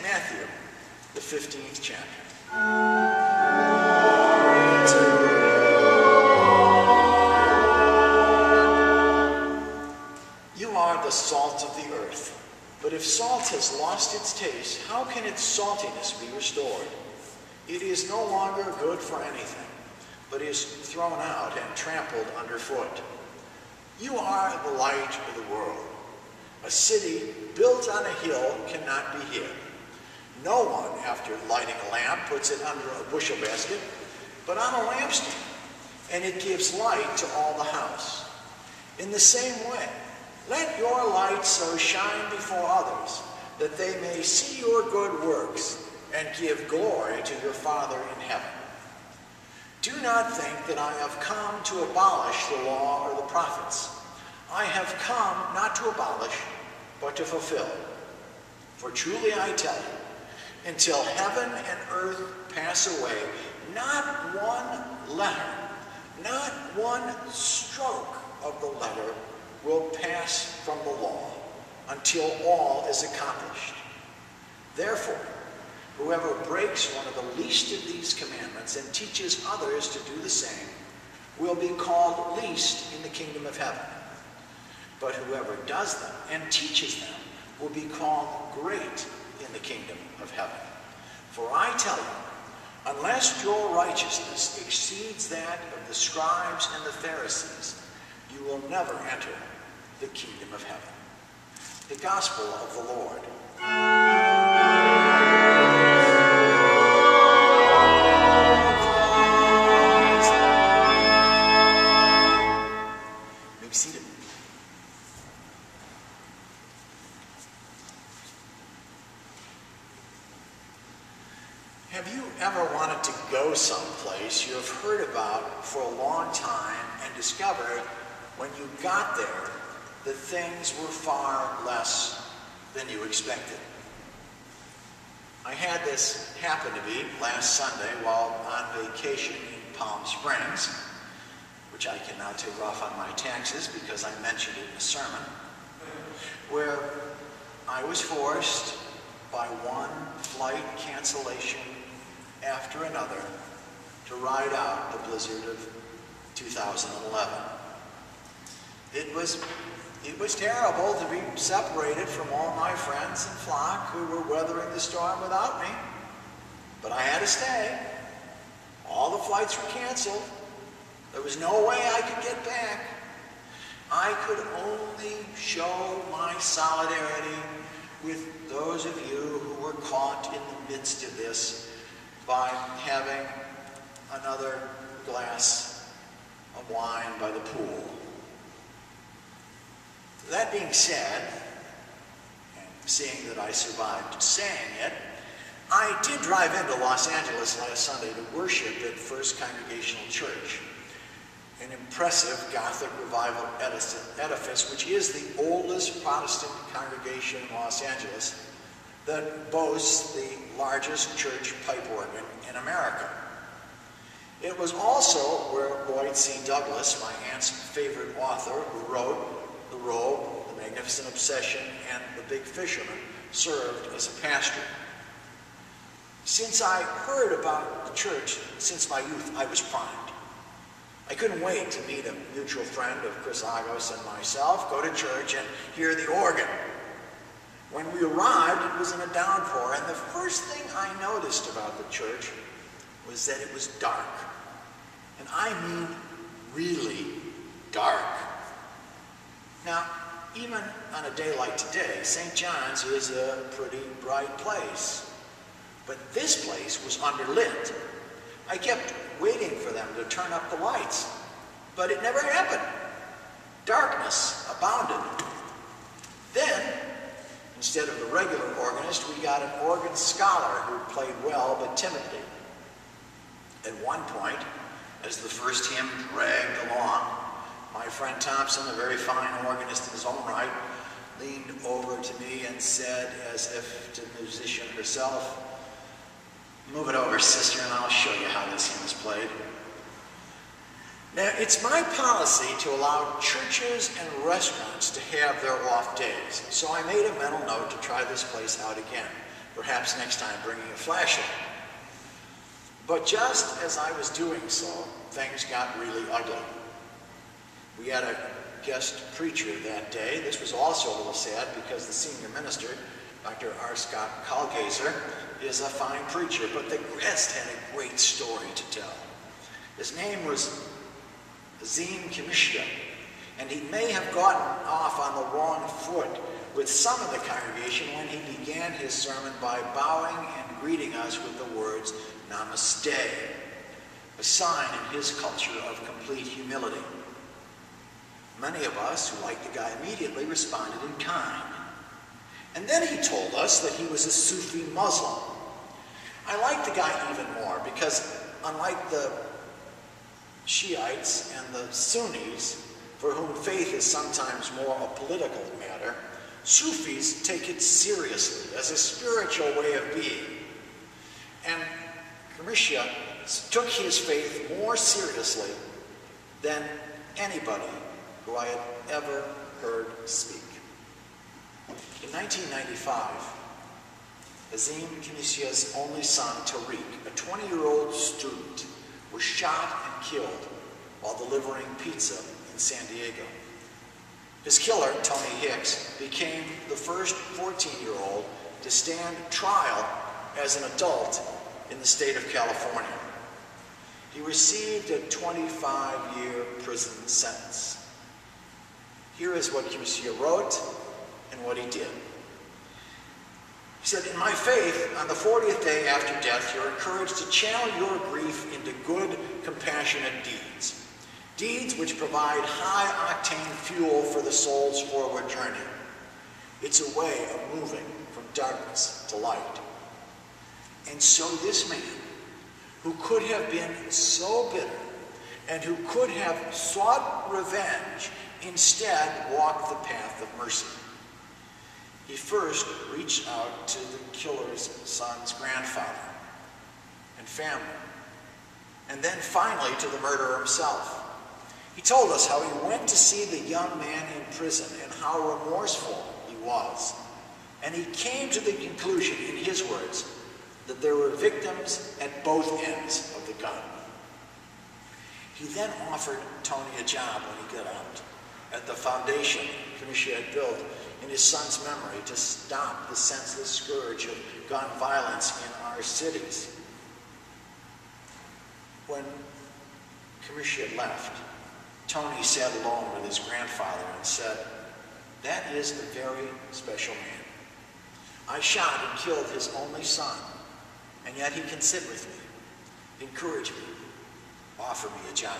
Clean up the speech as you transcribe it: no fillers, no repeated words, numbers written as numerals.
Matthew, the 15th chapter. You are the salt of the earth. But if salt has lost its taste, how can its saltiness be restored? It is no longer good for anything, but is thrown out and trampled underfoot. You are the light of the world. A city built on a hill cannot be hid. No one, after lighting a lamp, puts it under a bushel basket, but on a lampstand, and it gives light to all the house. In the same way, let your light so shine before others, that they may see your good works and give glory to your Father in heaven. Do not think that I have come to abolish the law or the prophets. I have come not to abolish, but to fulfill. For truly I tell you, until heaven and earth pass away, not one letter, not one stroke of the letter will pass from the law until all is accomplished. Therefore, whoever breaks one of the least of these commandments and teaches others to do the same will be called least in the kingdom of heaven. But whoever does them and teaches them will be called great in the kingdom of heaven. For I tell you, unless your righteousness exceeds that of the scribes and the Pharisees, you will never enter the kingdom of heaven. The gospel of the Lord. You may be seated. Have you ever wanted to go someplace you have heard about for a long time and discovered when you got there that things were far less than you expected? I had this happen to me last Sunday while on vacation in Palm Springs, which I can now take off on my taxes because I mentioned it in a sermon, where I was forced by one flight cancellation after another to ride out the blizzard of 2011. It was terrible to be separated from all my friends and flock who were weathering the storm without me, but I had to stay. All the flights were canceled. There was no way I could get back. I could only show my solidarity with those of you who were caught in the midst of this by having another glass of wine by the pool. That being said, and seeing that I survived saying it, I did drive into Los Angeles last Sunday to worship at First Congregational Church, an impressive Gothic revival edifice, which is the oldest Protestant congregation in Los Angeles that boasts the largest church pipe organ in America. It was also where Lloyd C. Douglas, my aunt's favorite author, who wrote The Robe, The Magnificent Obsession, and The Big Fisherman, served as a pastor. Since I heard about the church since my youth, I was primed. I couldn't wait to meet a mutual friend of Chris Agos and myself, go to church, and hear the organ. When we arrived, it was in a downpour, and the first thing I noticed about the church was that it was dark. And I mean really dark. Now, even on a day like today, St. John's is a pretty bright place. But this place was underlit. I kept waiting for them to turn up the lights, but it never happened. Darkness abounded. Then, instead of the regular organist, we got an organ scholar who played well but timidly. At one point, as the first hymn dragged along, my friend Thompson, a very fine organist in his own right, leaned over to me and said, as if to the musician herself, "Move it over, sister, and I'll show you how this hymn is played." Now, it's my policy to allow churches and restaurants to have their off days, so I made a mental note to try this place out again. perhaps next time bringing a flashlight. But just as I was doing so, things got really ugly. We had a guest preacher that day. This was also a little sad because the senior minister, Dr. R. Scott Kalgazer, is a fine preacher, but the guest had a great story to tell. His name was Azim Kamishya, and he may have gotten off on the wrong foot with some of the congregation when he began his sermon by bowing and greeting us with the words, Namaste, a sign in his culture of complete humility. Many of us who liked the guy immediately responded in kind. And then he told us that he was a Sufi Muslim. I liked the guy even more because unlike the Shiites and the Sunnis, for whom faith is sometimes more a political matter, Sufis take it seriously as a spiritual way of being. And Kamishya took his faith more seriously than anybody who I had ever heard speak. In 1995, Azim Kamishya's only son, Tariq, a 20-year-old student, was shot and killed while delivering pizza in San Diego. His killer, Tony Hicks, became the first 14-year-old to stand trial as an adult in the state of California. He received a 25-year prison sentence. Here is what Kamishya wrote and what he did. He said, in my faith, on the 40th day after death, you're encouraged to channel your grief into good, compassionate deeds. Deeds which provide high-octane fuel for the soul's forward journey. It's a way of moving from darkness to light. And so this man, who could have been so bitter and who could have sought revenge, instead walked the path of mercy. He first reached out to the killer's son's grandfather and family, and then finally to the murderer himself. He told us how he went to see the young man in prison and how remorseful he was. And he came to the conclusion, in his words, that there were victims at both ends of the gun. He then offered Tony a job when he got out at the foundation Kamishya had built in his son's memory to stop the senseless scourge of gun violence in our cities. When Kamishya left, Tony sat alone with his grandfather and said, that is a very special man. I shot and killed his only son, and yet he can sit with me, encourage me, offer me a job.